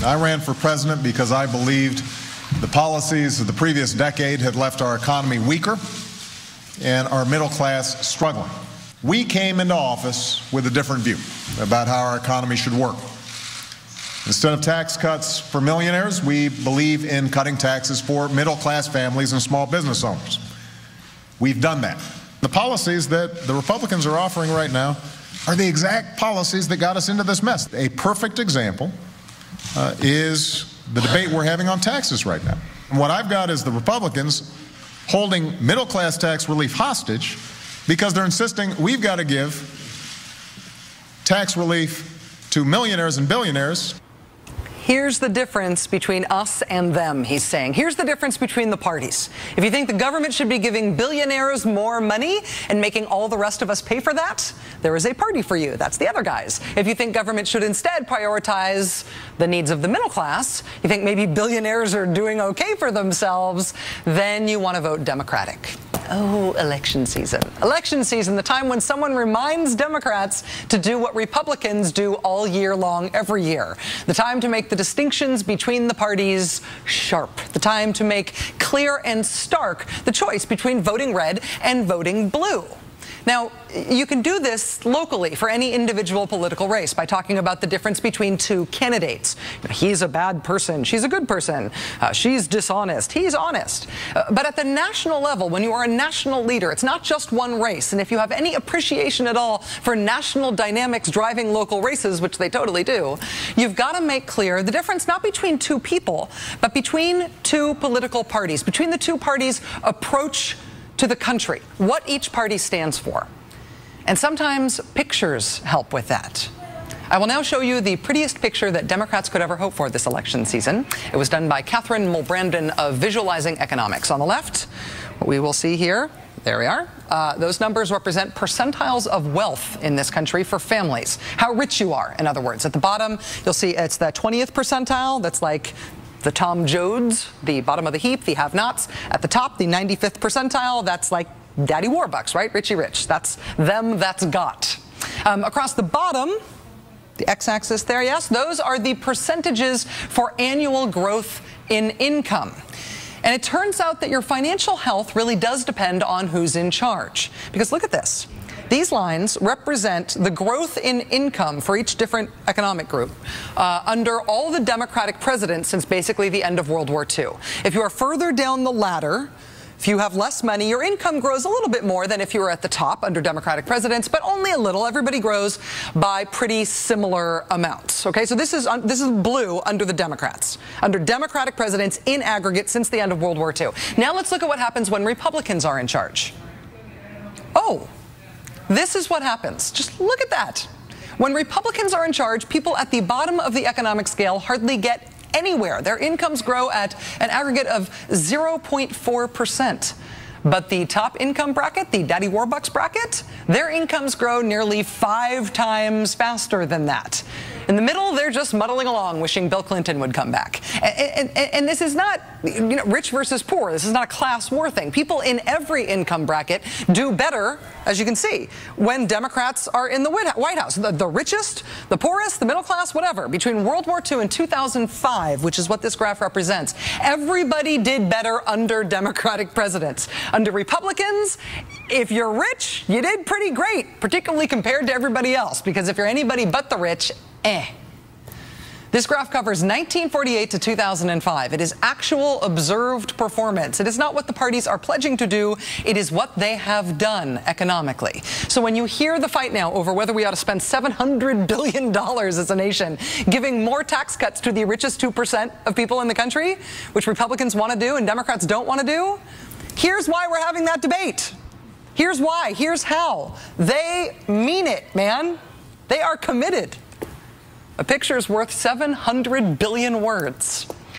I ran for president because I believed the policies of the previous decade had left our economy weaker and our middle class struggling. We came into office with a different view about how our economy should work. Instead of tax cuts for millionaires, we believe in cutting taxes for middle-class families and small business owners. We've done that. The policies that the Republicans are offering right now are the exact policies that got us into this mess. A perfect example is the debate we're having on taxes right now. And what I've got is the Republicans holding middle-class tax relief hostage because they're insisting we've got to give tax relief to millionaires and billionaires. Here's the difference between us and them, he's saying. Here's the difference between the parties. If you think the government should be giving billionaires more money and making all the rest of us pay for that, there is a party for you. That's the other guys. If you think government should instead prioritize the needs of the middle class, you think maybe billionaires are doing okay for themselves, then you want to vote Democratic. Oh, election season. Election season, the time when someone reminds Democrats to do what Republicans do all year long, every year. The time to make the distinctions between the parties sharp. The time to make clear and stark the choice between voting red and voting blue. Now, you can do this locally for any individual political race by talking about the difference between two candidates. He's a bad person. She's a good person. She's dishonest. He's honest. But at the national level, when you are a national leader, it's not just one race. And if you have any appreciation at all for national dynamics driving local races, which they totally do, you've got to make clear the difference not between two people, but between two political parties, between the two parties' approach to the country, what each party stands for. And sometimes pictures help with that. I will now show you the prettiest picture that Democrats could ever hope for this election season. It was done by Catherine Mulbrandon of Visualizing Economics. On the left, what we will see here, there we are. Those numbers represent percentiles of wealth in this country for families. How rich you are, in other words. At the bottom, you'll see it's the 20th percentile. That's like the Tom Joads, the bottom of the heap, the have-nots. At the top, the 95th percentile, that's like Daddy Warbucks, right? Richie Rich. That's them, that's got. Across the bottom, the x-axis there, yes, those are the percentages for annual growth in income. And it turns out that your financial health really does depend on who's in charge. Because look at this. These lines represent the growth in income for each different economic group under all the Democratic presidents since basically the end of World War II. If you are further down the ladder, if you have less money, your income grows a little bit more than if you were at the top under Democratic presidents, but only a little. Everybody grows by pretty similar amounts. Okay, so this is blue under the Democrats, under Democratic presidents in aggregate since the end of World War II. Now let's look at what happens when Republicans are in charge. Oh. This is what happens. Just look at that. When Republicans are in charge, people at the bottom of the economic scale hardly get anywhere. Their incomes grow at an aggregate of 0.4%. But the top income bracket, the Daddy Warbucks bracket, their incomes grow nearly 5 times faster than that. In the middle, they're just muddling along, wishing Bill Clinton would come back. And this is not, rich versus poor. This is not a class war thing. People in every income bracket do better, as you can see, when Democrats are in the White House. The richest, the poorest, the middle class, whatever. Between World War II and 2005, which is what this graph represents, everybody did better under Democratic presidents. Under Republicans, if you're rich, you did pretty great, particularly compared to everybody else, because if you're anybody but the rich, This graph covers 1948 to 2005. It is actual observed performance. It is not what the parties are pledging to do. It is what they have done economically. So when you hear the fight now over whether we ought to spend $700 billion as a nation, giving more tax cuts to the richest 2% of people in the country, which Republicans want to do and Democrats don't want to do, here's why we're having that debate. Here's why. Here's how. They mean it, man. They are committed. A picture is worth 700 billion words.